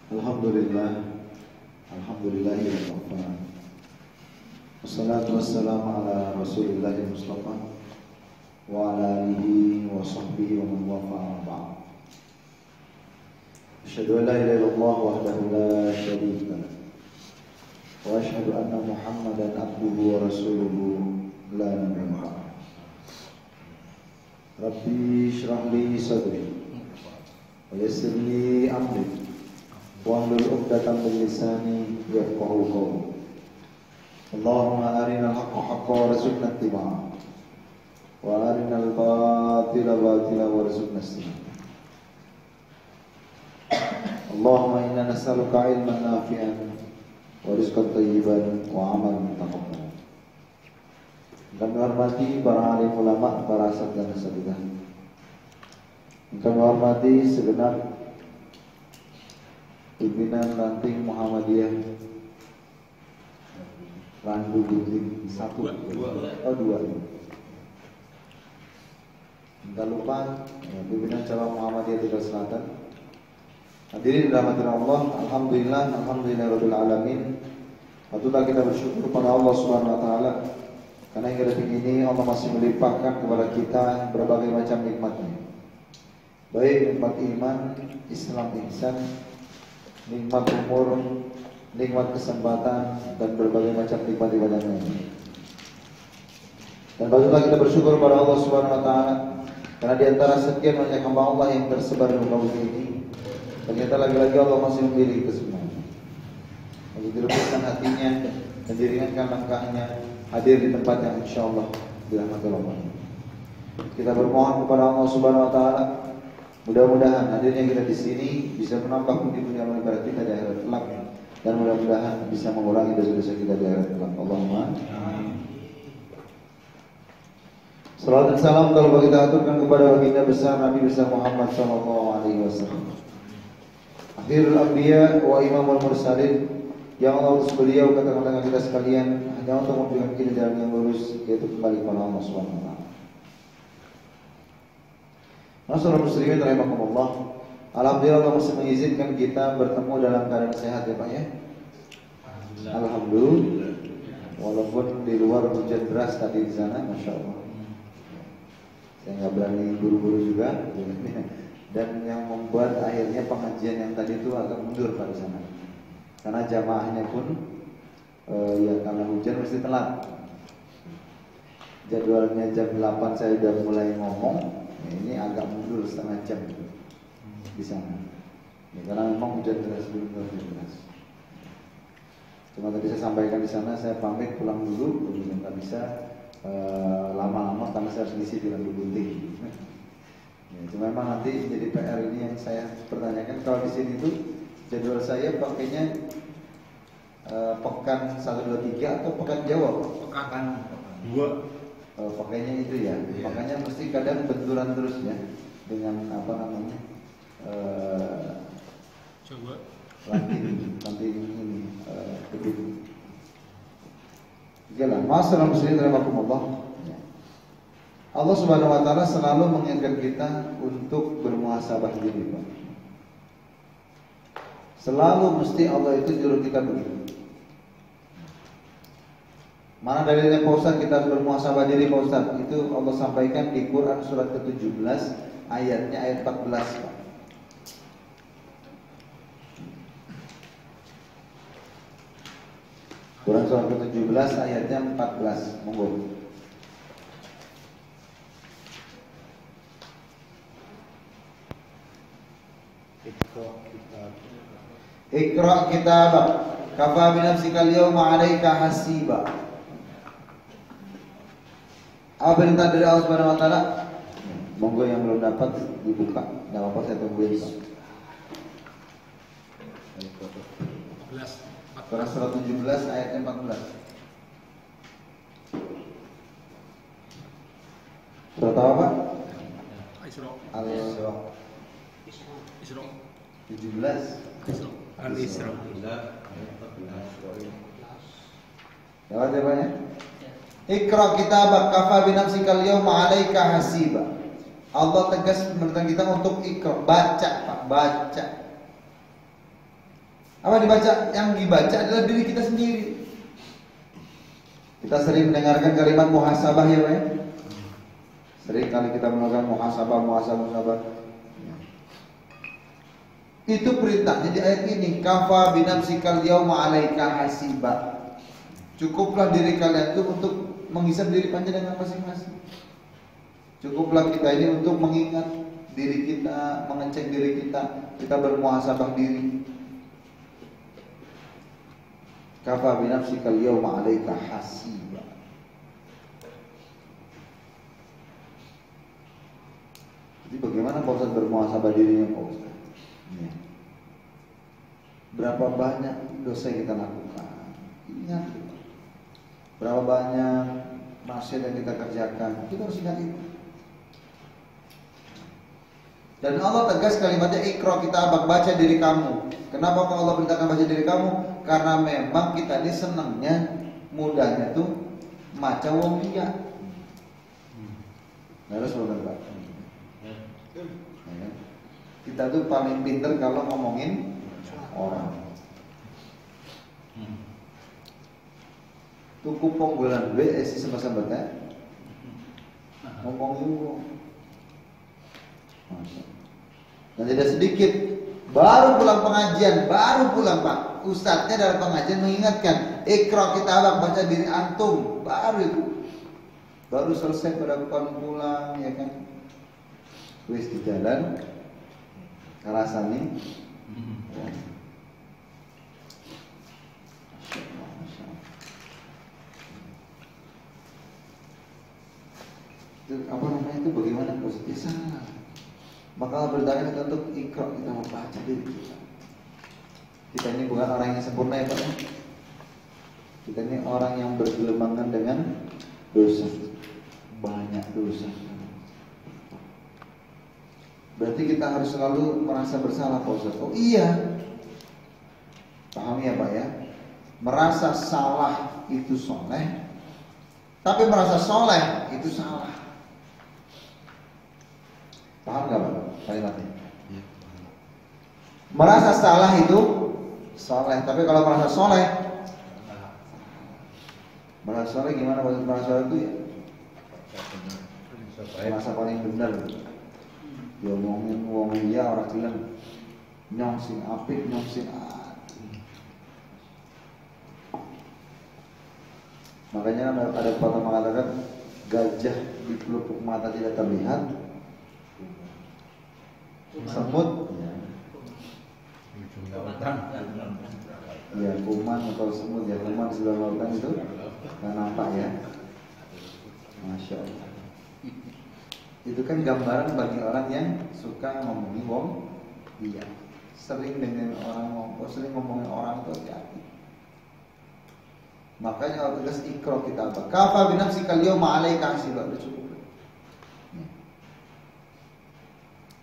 Alhamdulillah, alhamdulillahirabbil alamin. Wassalatu wassalamu ala Rasulillahil Mustafa wa ala alihi wa sahbihi wa man wafa'a ba'd. Asyhadu an la ilaha illallah wahdahu la syarika lah. Wa asyhadu anna Muhammadan abduhu wa rasuluhu la nabiyya ba'dahu. Rabbi shrah li sadri wa yassir li amri wahlul 'uqdatam min lisani yafqahu qawli. Allahumma arinal haqqa haqqan warzuqna ittiba'ah wa arinal batila batilan warzuqna ijtinabah. Allahumma inna nas'aluka 'ilman nafi'an wa rizqan thayyiban wa 'amalan mutaqabbalan. Kami hormati para alim ulama, para asatidz dan asatidzah. Kami hormati segenap pimpinan ranting Muhammadiyah Randu Gunting 1 2. Tidak lupa pimpinan cabang Muhammadiyah Tegal Selatan. Hadirin dirahmati Allah, alhamdulillahirabbil alamin. Patutlah kita bersyukur kepada Allah Subhanahu wa taala karena hingga detik ini Allah masih melimpahkan kepada kita berbagai macam nikmatnya. Baik nikmat iman, Islam, ihsan, nikmat umur, nikmat kesempatan, dan berbagai macam nikmat ibadah lainnya. Dan patutlah kita bersyukur kepada Allah Subhanahu wa taala karena di antara sekian banyak hamba Allah yang tersebar di muka bumi ini, ternyata lagi-lagi Allah masih memilih itu semua. Untuk dilembutkan hatinya dan diringankan langkahnya hadir di tempat yang insyaallah dirahmati Allah. Kita bermohon kepada Allah Subhanahu wa taala, mudah-mudahan hadirnya kita di sini bisa menambah pundi-pundi amal ibadah kita di akhirat kelak, dan mudah-mudahan bisa mengurangi dosa-dosa kita di akhirat kelak. Allahumma amin. Salawat dan salam kalau kita aturkan kepada baginda besar Nabi besar Muhammad sallallahu alaihi wasallam, akhirul anbiya wa imamul mursalin, yang Allah utus beliau ke tengah-tengah kita sekalian hanya untuk memberikan kita jalan yang lurus, yaitu kembali kepada Allah Subhanahu wa taala. Masyaallah muslimin rahimakumullah. Alhamdulillah Allah masih mengizinkan kita bertemu dalam keadaan sehat ya Pak ya. Alhamdulillah. Walaupun di luar hujan deras tadi di sana, masya Allah. Saya nggak berani buru-buru juga. Dan yang membuat akhirnya pengajian yang tadi itu agak mundur pada sana. Karena jamaahnya pun ya karena hujan mesti telat. Jadwalnya jam 8 saya sudah mulai ngomong. Ini agak mundur setengah jam di sana. Ya, karena memang hujan deras belum deras. Cuma tadi saya sampaikan di sana, saya pamit pulang dulu, nggak bisa lama-lama karena saya harus ngisi di Randu Gunting. Ya, cuma memang nanti jadi PR ini yang saya pertanyakan, kalau di sini tuh jadwal saya pakainya pekan 1, 2, 3 atau pekan Jawa? Pekan 2. Pakainya itu ya, yeah. Makanya mesti kadang benturan terus ya dengan apa namanya coba nanti ini kedua. Jalan, masalah muslimin rahimakumullah. Allah Subhanahu wa taala selalu mengingatkan kita untuk bermuhasabah diri, Pak. Selalu mesti Allah itu nyuruh kita begitu. Mana dalilnya Pak Ustaz kita harus bermuhasabah diri Pak Ustaz? Itu Allah sampaikan di Quran surat ke-17 ayatnya ayat 14 Pak. Quran surat ke-17 ayatnya 14. Monggo. Iqra kitabak kafa bi nafsika al-yawma 'alaika hasiba. Apa perintah dari Allah Subhanahu wa taala? Monggo yang belum dapat dibuka. Enggak apa-apa saya tungguin. 14. Quran surat 17 ayat 14. Surat apa? Isra. Al-Isra. 17. Al-Isra. Jawab jawabannya. Iqra kitabak kafa bi nafsika al-yawma 'alaika hasiba. Allah tegas memerintahkan kita untuk iqra, baca Pak, baca. Apa dibaca? Yang dibaca adalah diri kita sendiri. Kita sering mendengarkan kalimat muhasabah ya Pak ya? Sering kali kita melakukan muhasabah. Itu perintahnya di ayat ini. Kafa binafsikal yauma 'alaika hasiba. Cukuplah diri kalian itu untuk menghisap diri panjenengan masing-masing. Cukuplah kita ini untuk mengingat diri kita, mengecek diri kita bermuhasabah diri. Kafa binafsikal yauma 'alaika hasiba. Jadi bagaimana Pak Ustaz bermuhasabah dirinya Pak Ustaz? Ya. Berapa banyak dosa yang kita lakukan? Ingat. Berapa banyak maksiat yang kita kerjakan? Kita harus ingat itu. Dan Allah tegas kalimatnya ikra kita baca diri kamu. Kenapa Allah perintahkan baca diri kamu? Karena memang kita ini senangnya, mudahnya tuh maca wong liya. Harus benar Pak. Kita tuh paling pinter kalau ngomongin orang. Tuku ponggolan gue esi sama-sama ngomongin wong. Dan tidak sedikit baru pulang pengajian, baru pulang Pak. Ustadznya dalam pengajian mengingatkan, ikra kitabak baca diri antum, baru itu. Baru selesai pada pulang ya kan. Wis di jalan Karasani. Ya. Itu apa namanya itu bagaimana positif salah. Maka beritakan kita untuk ikra kita membaca diri kita. Kita ini bukan orang yang sempurna ya Pak. Kita ini orang yang bergelemangan dengan dosa, banyak dosa. Berarti kita harus selalu merasa bersalah Pak Ustaz. Oh iya, paham ya Pak ya. Merasa salah itu soleh, tapi merasa soleh itu salah. Paham gak Pak kalimatnya? Merasa salah itu soleh, tapi kalau merasa soleh, merasa soleh gimana maksud merasa soleh itu ya? Merasa paling benar. Ya ngomongin wong iya orang bilang nyong sing apik, nyong sing makanya ada pepatah mengatakan gajah di pelupuk mata tidak terlihat, semut ya kuman atau semut ya kuman sebelah lautan itu nggak nampak ya. Masya Allah. Itu kan gambaran bagi orang yang suka ngomongin wong iya, sering dengan orang ngomong, sering ngomongin orang itu hati-hati. Makanya kalau tugas ikra kita apa? Kafa binafsikal yauma 'alaika hasiba, udah cukup.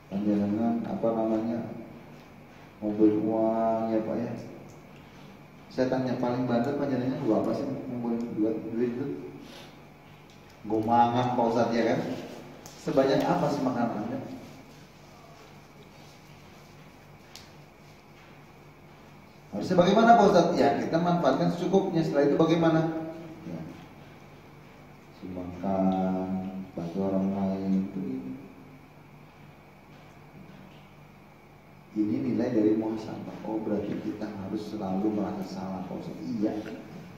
Panjenengan apa namanya? Mobil uang ya Pak ya. Saya tanya paling bandel panjenengan gua apa sih ngumpulin duit itu? Gua mangan Pak Ustaz ya kan? Sebanyak apa sih makanannya? Harusnya bagaimana Pak Ustaz? Ya kita manfaatkan secukupnya. Setelah itu bagaimana? Ya, sumbangkan, bantu orang lain. Ini nilai dari muhasabah. Oh berarti kita harus selalu merasa salah Pak Ustaz. Iya,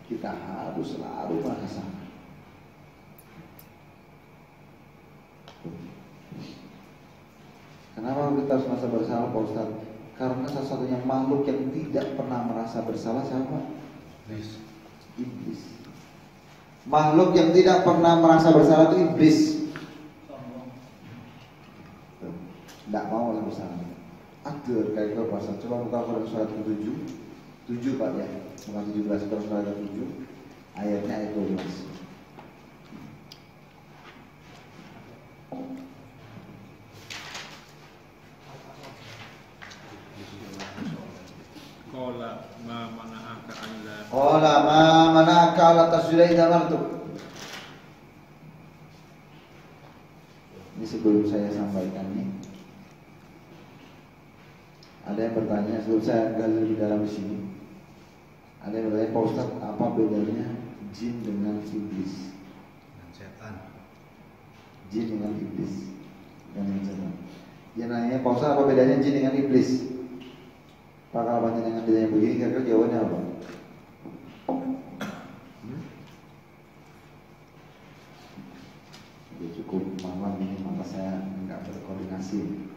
kita harus selalu merasa salah. Kenapa kita harus merasa bersalah Pak Ustaz? Karena satu-satunya makhluk yang tidak pernah merasa bersalah siapa? Iblis. Makhluk yang tidak pernah merasa bersalah itu iblis. Tidak mau lah bersalah. Agar kayak itu Pak Ustaz. Coba buka Quran surat 7 Pak ya. Surat 17 Quran surat 7 ayatnya ayat 12. Qala ma mana'aka la tasjuda idza amartuk. Ini sebelum saya sampaikan nih. Ada yang bertanya, sebelum saya gali lebih dalam di sini. Ada yang bertanya, Pak Ustaz, apa bedanya jin dengan iblis? Dengan setan. Jin dengan iblis dan setan. Dia nanya, Pak Ustaz, apa bedanya jin dengan iblis? Pak, kalau panjenengan ditanya begini, kira-kira jawabannya apa? Ya cukup malam ini, maka saya nggak berkoordinasi.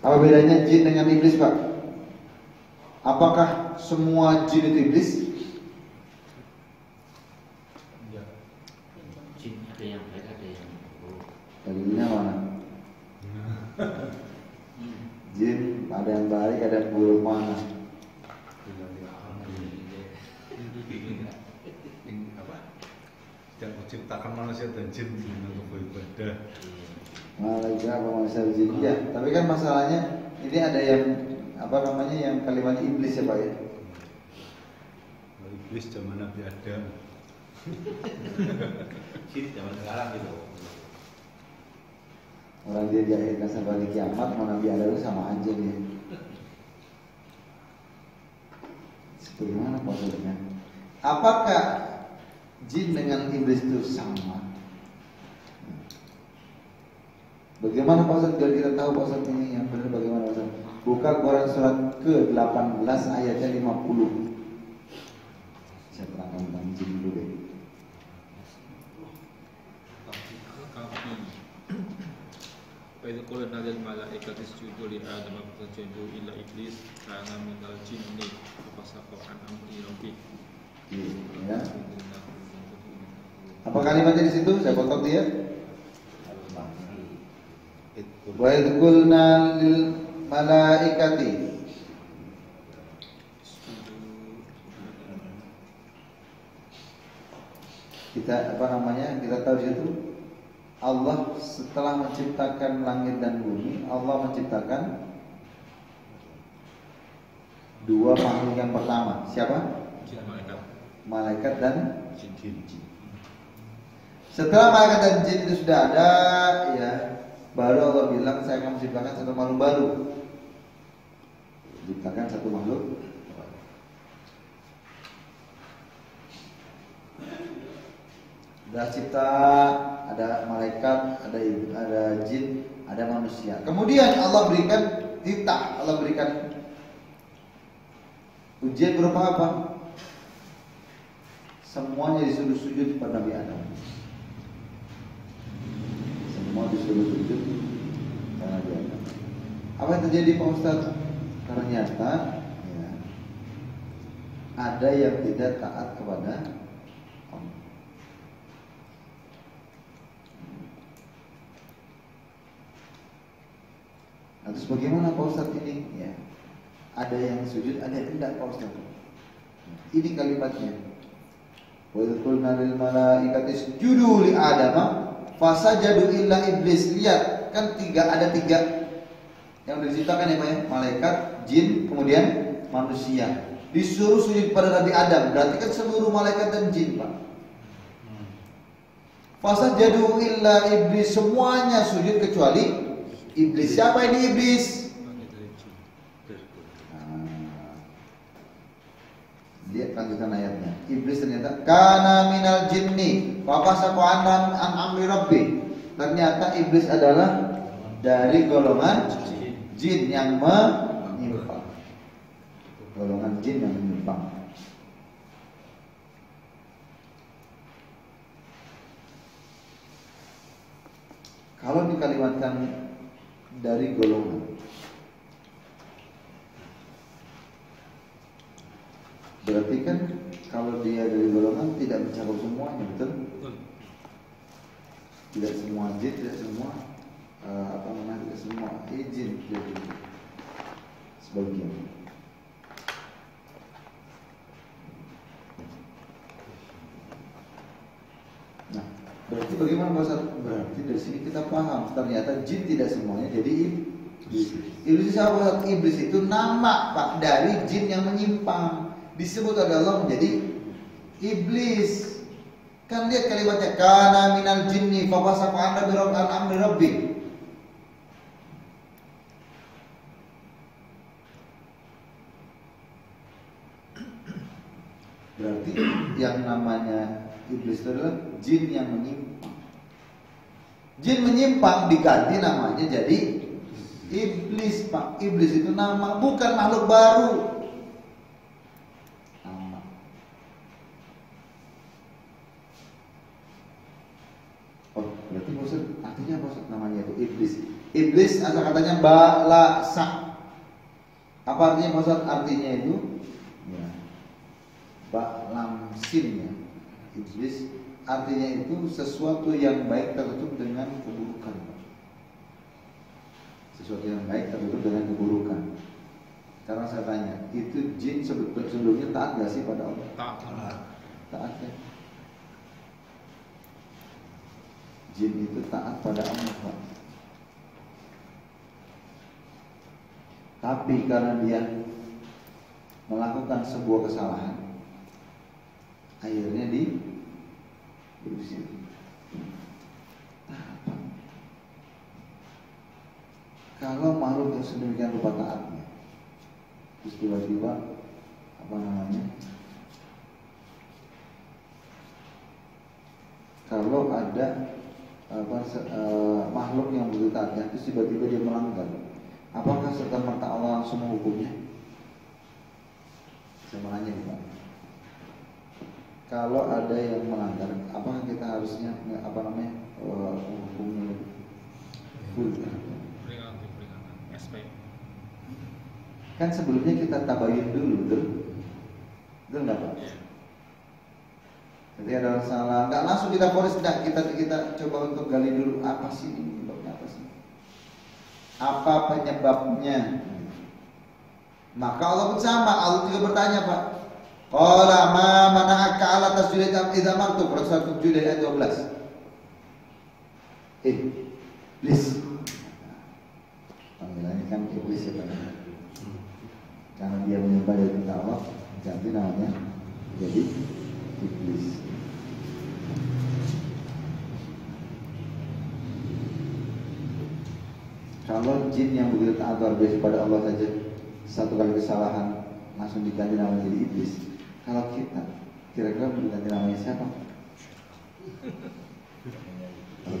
Apa bedanya jin dengan iblis, Pak? Apakah semua jin itu iblis? Ya. Jin ada yang baik, ada yang buruk. Dalilnya mana? Jin ada yang baik, ada yang buruk, mana? Yang menciptakan manusia dan jin untuk beribadah. Malaikat apa manusia jin? Ya, tapi kan masalahnya ini ada yang apa namanya yang kalimat iblis ya Pak ya. Iblis zaman Nabi Adam. Jin zaman sekarang gitu. Orang dia diakhirkan sampai kiamat, mau Nabi Adam sama aja dia. Seperti mana maksudnya? Apakah jin dengan iblis itu sama? Bagaimana Pak Ustaz? Biar kita tahu Pak Ustaz ini yang benar bagaimana Pak Ustaz. Buka Quran surat ke-18 ayatnya 50. Saya terangkan tentang jin dulu deh. Wa qulna lil malaikati isjudu li Adam fasajadu illa iblis kana minal jinni fafasaqa an amri rabbih. Ya. Apa kalimatnya di situ? Saya potong dia. Wa idh qulna lil malaikati kita apa namanya? Kita tahu di situ Allah setelah menciptakan langit dan bumi, Allah menciptakan dua makhluk yang pertama. Siapa? Malaikat dan jin. Setelah malaikat dan jin itu sudah ada, ya, baru Allah bilang saya akan menciptakan satu makhluk baru. Menciptakan satu makhluk. Sudah cipta, ada malaikat, ada jin, ada manusia. Kemudian Allah berikan titah, Allah berikan ujian berupa apa? Semuanya disuruh sujud kepada Nabi Adam. Semua disuruh sujud kepada Nabi Adam. Apa yang terjadi Pak Ustaz? Ternyata ya, ada yang tidak taat kepada Allah. Nah, terus bagaimana Pak Ustaz ini? Ya, ada yang sujud, ada yang tidak Pak Ustaz. Ini kalimatnya. Wa idh qulna lil malaikati isjudu li Adam fasajadu illa iblis. Lihat, kan ada tiga yang diciptakan ya Pak ya, malaikat, jin, kemudian manusia. Disuruh sujud pada Nabi Adam, berarti kan seluruh malaikat dan jin Pak. Fasajadu illa iblis, semuanya sujud kecuali iblis. Siapa ini iblis? Lihat lanjutan ayatnya. Iblis ternyata kana minal jinni fa fasaqa an amri rabbi. Ternyata iblis adalah dari golongan jin yang menyimpang. Golongan jin yang menyimpang. Kalau dikalimatkan dari golongan, berarti kan kalau dia dari golongan tidak mencakup semuanya, betul? Tidak semua jin, tidak semua tidak semua jin, jadi sebagian. Nah, berarti bagaimana Pak Ustaz? Berarti dari sini kita paham ternyata jin tidak semuanya jadi iblis. Iblis apa? Iblis itu nama Pak dari jin yang menyimpang. Disebut oleh Allah menjadi iblis. Kan lihat kalimatnya, kana minal jinni fafasaqa an amri rabbi. Berarti yang namanya iblis itu adalah jin yang menyimpang. Jin menyimpang diganti namanya jadi iblis, Pak. Iblis itu nama, bukan makhluk baru. Nama. Oh, berarti maksud artinya apa namanya itu iblis? Iblis asal katanya balasa. Apa artinya maksud artinya itu? Ya. Bak lam sin ya. Iblis artinya itu sesuatu yang baik tertutup dengan keburukan. Sesuatu yang baik tertutup dengan keburukan. Sekarang saya tanya, itu jin sebelumnya taat gak sih pada Allah? Taat ya. Jin itu taat pada Allah, Pak. Tapi karena dia melakukan sebuah kesalahan, akhirnya diusir. Kalau makhluk yang sedemikian rupa taatnya, terus tiba-tiba apa namanya? Kalau ada makhluk yang begitu taatnya, terus tiba-tiba dia melanggar, apakah serta merta Allah langsung menghukumnya? Saya mau nanya nih, Pak. Kalau ada yang melanggar, apakah kita harusnya hukumnya full? Peringatan SP. Kan sebelumnya kita tabayun dulu, betul nggak, Pak? Jadi ada orang salah, nggak langsung kita fonis, nggak, kita coba untuk gali dulu apa sih ini, penyebabnya apa sih? Apa penyebabnya? Maka Allah pun sama, Allah juga bertanya, Pak. Qala ma mana'aka 'ala tasjudi idza martu, surat 7 ayat 12. Iblis. Panggilannya kan iblis ya, Pak. Karena dia menyembah dari perintah Allah, ganti namanya jadi iblis. Kalau jin yang begitu taat luar biasa pada Allah saja, satu kali kesalahan langsung diganti namanya jadi iblis. Kalau kita, kira-kira diganti namanya siapa? Kalau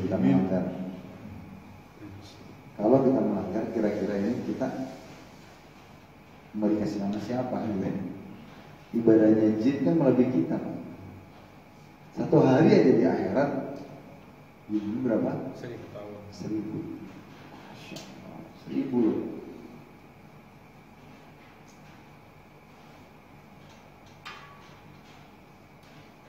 kita melanggar, kira-kira ini kita mau dikasih nama siapa? Ibadahnya jin kan melebihi kita. Satu hari aja di akhirat, ini berapa? 1000 tahun. 1000. 1000 loh.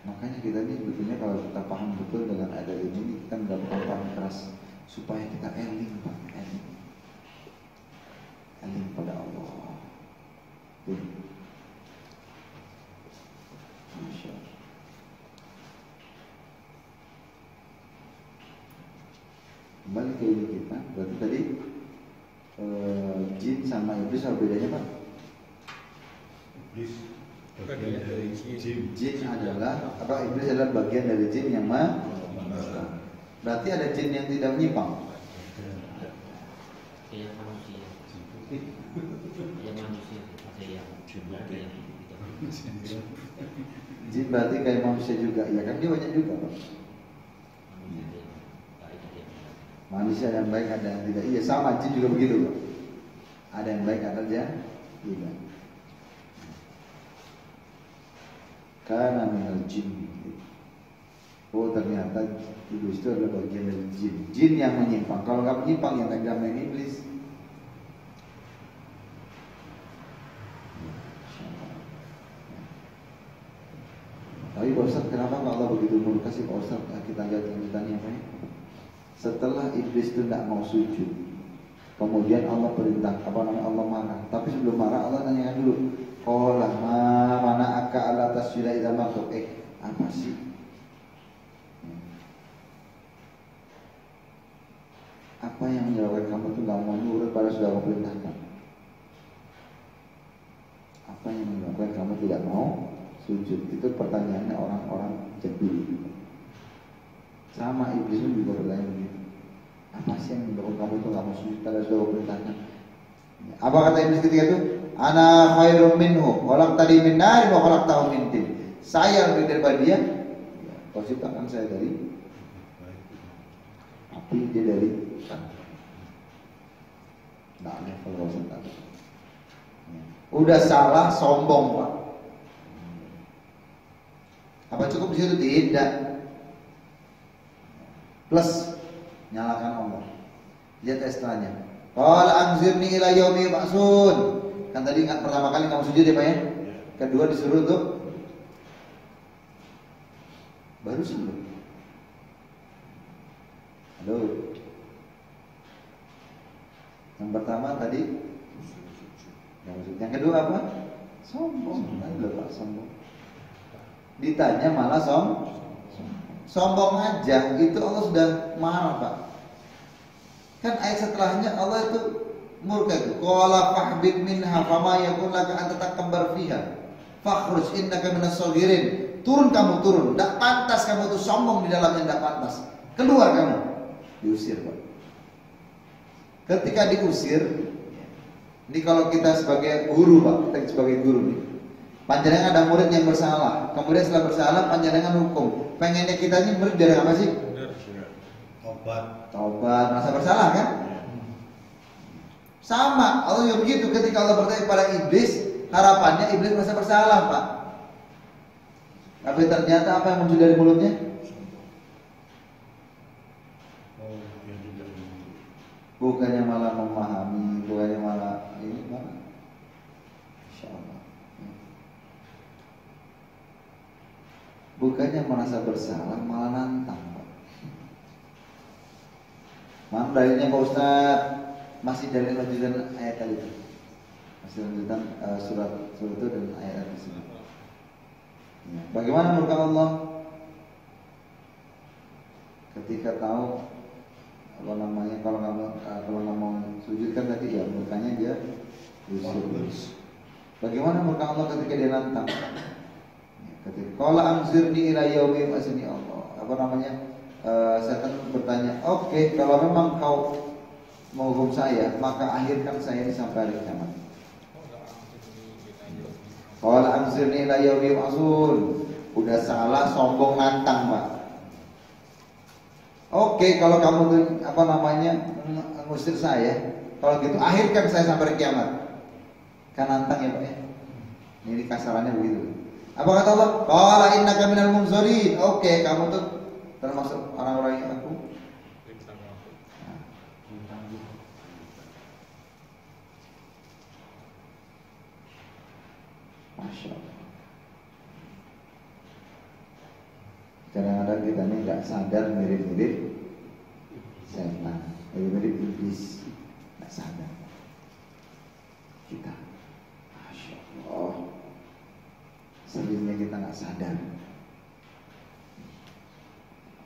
Makanya kita ini sebetulnya kalau kita paham betul dengan ada ini, kita mendapatkan paham keras supaya kita eling, Pak, eling pada Allah. Masya Allah. Kembali ke ini kita, berarti tadi jin sama iblis apa bedanya, Pak? Iblis bagian dari jin. Jin adalah apa? Iblis adalah bagian dari jin yang berarti ada jin yang tidak menyimpang. Kayak manusia. Kayak manusia ada yang ada yang Jin berarti kayak manusia juga, ya kan dia banyak juga, Pak. Manusia yang baik ada yang tidak. Iya, sama jin juga begitu, Pak. Ada yang baik ada yang tidak. Karena minal jin. Oh, ternyata iblis itu adalah bagian dari jin. Jin yang menyimpang. Kalau nggak menyimpang yang agama main iblis. Tapi Pak Ustaz, kenapa Allah begitu murka sih, Pak Ustaz? Kita lihat lanjutannya apa ya? Setelah iblis itu tidak mau sujud, kemudian Allah perintah, Allah marah. Tapi sebelum marah Allah tanyakan dulu, qala ma mana'aka 'ala tasjuda idza martu. Apa sih? Apa yang menyebabkan kamu itu tidak mau nurut pada sudah aku perintahkan? Apa yang menyebabkan kamu tidak mau sujud? Itu pertanyaannya orang-orang jadul. Sama iblis pun juga bertanya begitu. Apa sih yang mendorong kamu itu nggak mau sujud pada sudah perintahkan? Apa kata iblis ketika itu? Ana khairum minhu, khalaqtani min nar wa khalaqtahu min tin. Saya lebih daripada dia. Kau ciptakan saya dari api, dia dari tanah. Nah, level Rasul. Udah salah, sombong Pak. Apa cukup di situ? Tidak. Plus nyalakan Allah. Lihat extranya. Qala anzirni ila yaumi yub'atsun. Kan tadi pertama kali kamu sujud ya Pak ya? Kedua disuruh untuk baru sebelum. Halo. Yang pertama tadi yang kedua apa? Sombong. Ayo Pak, sombong. Ditanya malah sombong aja. Itu Allah sudah marah Pak. Kan ayat setelahnya Allah itu murka itu. Qala fahbib minha fama yakun laka an tatakabbar fiha. Fakhruj innaka minas saghirin. Turun kamu turun. Enggak pantas kamu itu sombong di dalamnya, enggak pantas. Keluar kamu. Diusir Pak. Ketika diusir, ini kalau kita sebagai guru Pak, kita sebagai guru nih. Panjenengan ada murid yang bersalah. Kemudian setelah bersalah panjenengan hukum. Pengennya kita ini murid dari apa sih? Taubat, merasa bersalah kan? Sama, Allah juga begitu. Ketika Allah bertanya kepada iblis, harapannya iblis merasa bersalah Pak. Tapi ternyata apa yang muncul dari mulutnya? Bukannya malah memahami, bukannya malah ini malah Insya Allah. Bukannya merasa bersalah, malah nantang Pak. Mana dalilnya Pak Ustaz? Masih dalil lanjutan ayat tadi. Masih lanjutan surat itu dan ayat tersebut. Ya. Bagaimana murka Allah? Ketika tahu apa namanya, kalau nggak mau sujud kan tadi ya murkanya dia usir. Bagaimana murka Allah ketika dia nantang? Ketika qala anzirni ila yaumi yub'atsun Allah. Apa namanya? Setan bertanya, oke, kalau memang kau menghukum saya, maka akhirkan saya ini sampai hari kiamat. Qala anzirni ila yaumi yub'atsun. Udah salah, sombong, nantang Pak. Oke, kalau kamu tuh apa namanya ngusir saya, kalau gitu akhirkan saya sampai kiamat. Kan nantang ya Pak ya. Ini kasarannya begitu. Apa kata Allah? Qala innaka minal munzirin. Oke, kamu tuh termasuk orang-orang yang aku. Masya Allah. Kadang-kadang kita ini nggak sadar mirip-mirip setan, mirip-mirip iblis, nggak sadar. Kita, Masya Allah, seringnya kita nggak sadar.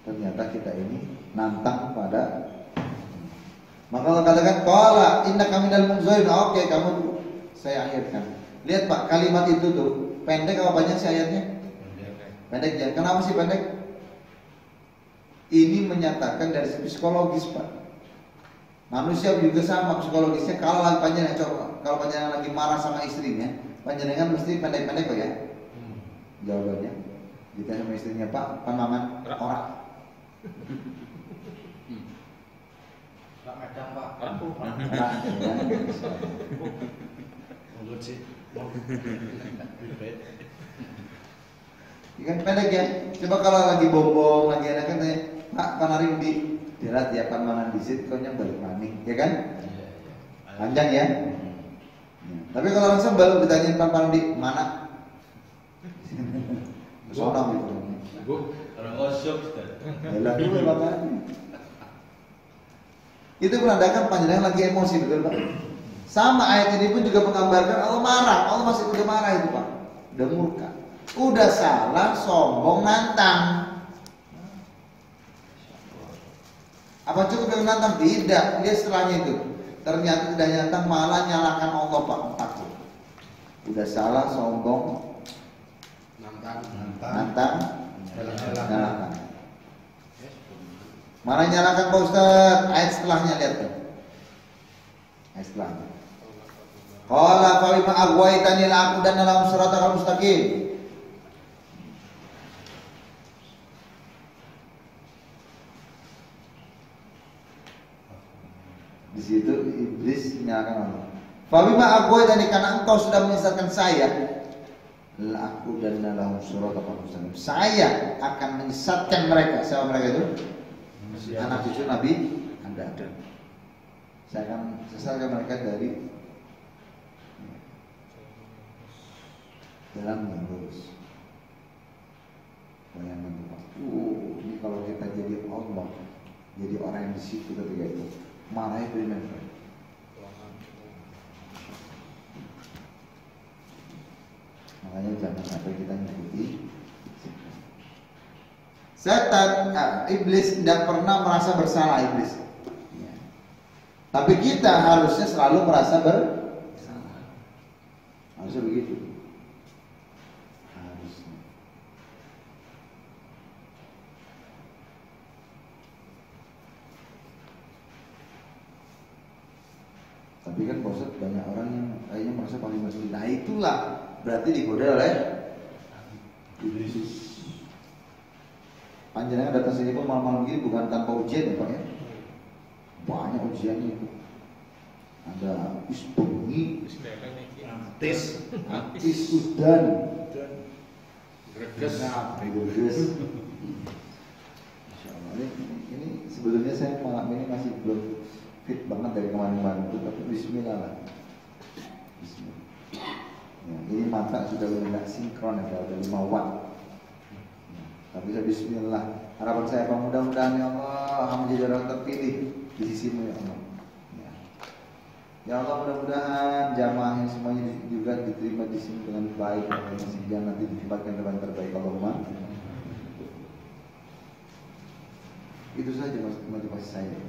Ternyata kita ini nantang pada. Maka Allah katakan, qala innaka minal munzirin. Oke, kamu saya akhirkan. Lihat Pak, kalimat itu tuh pendek apa panjang sih ayatnya? Pendek ya. Kenapa sih pendek? Ini menyatakan dari segi psikologis Pak. Manusia juga sama psikologisnya. Kalau lagi panjenengan coba, kalau panjenengan lagi marah sama istrinya, panjenengan mesti pendek-pendek Pak ya. Jawabannya, ditanya sama istrinya, Pak, Maman, orang. Pak kadang Pak. Ikan pendek ya. Coba kalau lagi bombong, lagi enak kan tanya, Pak, panarin di dirat ya, pananan di situ, kau balik maning, ya kan? Panjang ya. Tapi kalau orang sembal ditanyain pan di mana? Sonam gitu. Orang osok. Itu menandakan panjenengan lagi emosi, betul Pak? Sama ayat ini pun juga menggambarkan Allah marah. Allah masih udah marah itu Pak. Udah murka. Udah salah, sombong, nantang. Apa cukup yang nantang? Tidak. Dia setelahnya itu. Ternyata tidak nantang, malah nyalakan Allah Pak. Takut. Udah salah, sombong, nantang, nyalakan. Mana nyalakan Pak Ustaz? Ayat setelahnya lihat tuh. Ayat setelahnya. Qala fa bima aghwaytani la aqudanna lahum siratal mustaqim. Di situ iblis menyalahkan Allah. Fa bima aghwaytani, karena engkau sudah menyesatkan saya, la aqudanna lahum siratal mustaqim. Saya akan menyesatkan mereka. Siapa mereka itu? Anak cucu Nabi Anda. Saya akan sesatkan mereka dari jalan yang lurus. Bayangkan Pak. Ini kalau kita jadi Allah, jadi orang yang di situ ketika itu, marahnya bagaimana? Makanya jangan sampai kita mengikuti setan. Iblis tidak pernah merasa bersalah, iblis. Ya. Tapi kita harusnya selalu merasa bersalah. Harusnya begitu. Harusnya. Tapi kan bosan, banyak orang yang kayaknya merasa paling bersih. Nah itulah berarti digoda oleh iblis. Panjenengan datang sini pun malam-malam gini bukan tanpa ujian ya Pak ya. Banyak ujiannya itu. Ada isbungi, Tes. udan, Greges. greges. Insya Allah ini sebetulnya saya malam ini masih belum fit banget dari kemarin-kemarin itu, tapi Bismillah lah. Bismillah. Ya, ini mata sudah tidak sinkron ya, udah 5 watt. Tapi saya Bismillah. Harapan saya apa, mudah-mudahan ya Allah menjadi orang terpilih di sisimu ya Allah. Ya Allah, mudah-mudahan jamaahnya semuanya juga diterima di sini dengan baik, sehingga nanti ditempatkan tempat terbaik. Allahumma. Itu saja motivasi saya.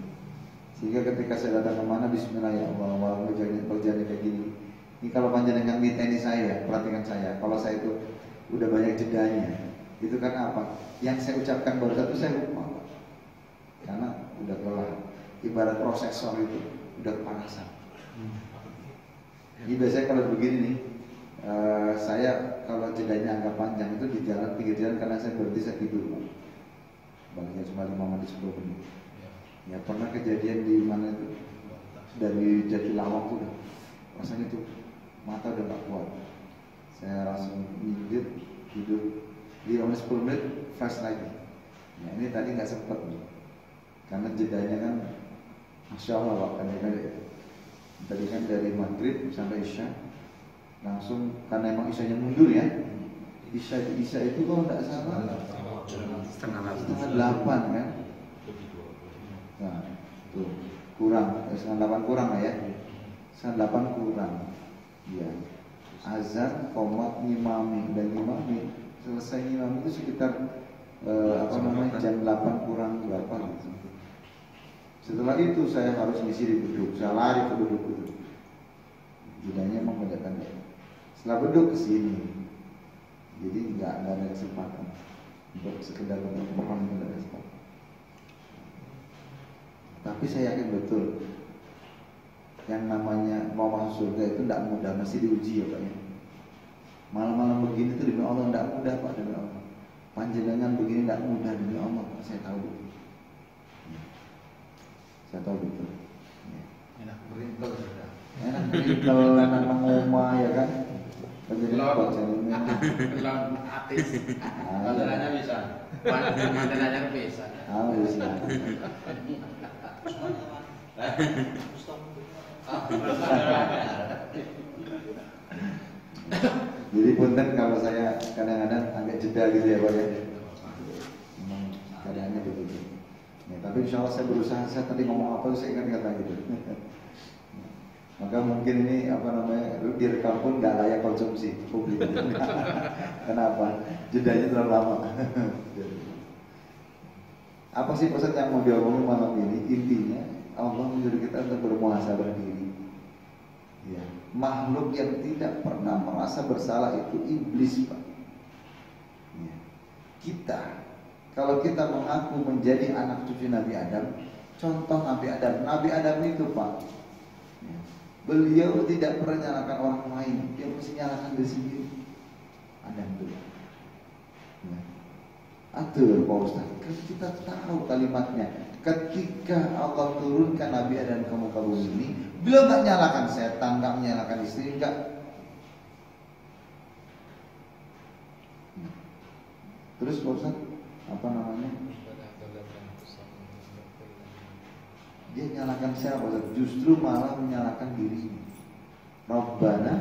Sehingga ketika saya datang kemana, Bismillah ya Allah, walaupun kerjanya kayak gini. Ini kalau panjenengan miteni saya, perhatikan saya. Kalau saya itu udah banyak jedanya. Itu kan apa? Yang saya ucapkan baru satu saya lupa, karena udah lelah. Ibarat prosesor itu udah kepanasan. Jadi biasanya kalau begini nih, saya kalau jedanya agak panjang itu di jalan, pinggir jalan, karena saya berhenti saya tidur, baliknya cuma 5 menit 10 menit. Ya pernah kejadian di mana itu, dari Jatilawang tuh, rasanya tuh mata udah gak kuat. Saya langsung minggir tidur. 5 menit 10 menit fresh lagi. Nah ini tadi nggak sempat nih, karena jedanya kan, masya Allah Pak, kadang-kadang tadi kan dari maghrib sampai isya, langsung karena emang isyanya mundur ya. Isya itu kalau nggak salah setengah 8 kan. Nah tuh kurang, setengah 8 kurang lah ya, setengah 8 kurang. Ya azan, komat, ngimami dan ngimami. Selesai ngimam itu sekitar jam 8 kurang berapa gitu. Setelah itu saya harus ngisi di duduk, saya lari ke duduk itu. Jedanya emang mendadak. Setelah duduk ke sini, jadi nggak ada kesempatan untuk sekedar mohon, nggak ada kesempatan. Tapi saya yakin betul, yang namanya mau masuk surga itu tidak mudah, masih diuji ya Pak ya. Malam-malam begini itu demi Allah tidak mudah Pak, demi Allah. Panjenengan begini tidak mudah demi Allah Pak, saya tahu. Saya tahu betul. Enak berintel sudah. Enak berintel, enak ngomong ya kan. Jadi baca ini. Belum artis. Mantelannya bisa. Mantelannya bisa. Bisa. Jadi punten kalau saya kadang-kadang agak jeda gitu ya Pak ya. Memang keadaannya begitu. Ya, tapi insya Allah saya berusaha, saya tadi ngomong apa saya ingat kata gitu. Maka mungkin ini direkam pun nggak layak konsumsi publik. Kenapa? Jedanya terlalu lama. Apa sih pesan yang mau diomongin malam ini? Intinya Allah menyuruh kita untuk bermuhasabah diri. Ya, makhluk yang tidak pernah merasa bersalah itu iblis Pak. Ya. Kita Kalau kita mengaku menjadi anak cucu Nabi Adam, contoh Nabi Adam. Nabi Adam itu Pak, beliau tidak pernah nyalakan orang lain, dia mesti nyalakan diri sendiri. Adam dulu. Atur Pak Ustaz, kan kita tahu kalimatnya. Ketika Allah turunkan Nabi Adam ke muka bumi ini, beliau nggak nyalakan setan, nggak menyalakan istri, nggak. Terus Pak Ustaz, apa namanya? Dia nyalakan siapa Ustaz? Justru malah menyalakan dirinya. Rabbana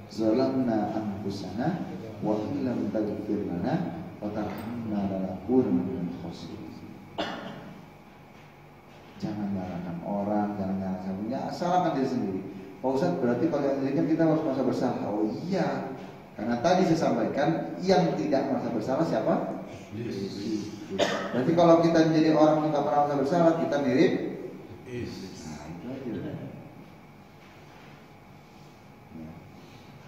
zalamna anfusana wa illam taghfir lana wa tarhamna lanakunanna minal khasirin. Jangan nyalakan orang, jangan nyalakan punya, salahkan diri sendiri. Pak Ustaz, berarti kalau yang dirikan kita harus merasa bersalah. Oh iya, karena tadi saya sampaikan yang tidak merasa bersalah siapa? Berarti kalau kita menjadi orang yang tidak pernah merasa bersalah, kita mirip. Nah, itu aja.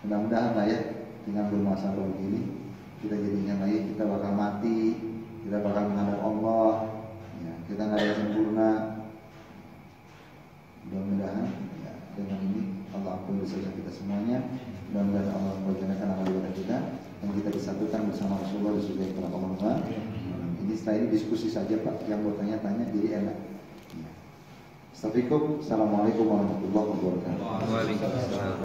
Mudah-mudahan lah ya, dengan bermasalah begini, kita jadinya lagi kita bakal mati, kita bakal menghadap Allah. Ya, kita nggak ada sempurna. Mudah-mudahan ya, dengan ini Allah ampuni dosa kita semuanya. Mudah-mudahan Allah memperkenalkan amal ibadah kita dan kita disatukan bersama Rasulullah di surga yang Allah. Ini setelah ini diskusi saja Pak, yang mau tanya-tanya jadi enak. Ya. Assalamualaikum warahmatullahi wabarakatuh. Waalaikumsalam.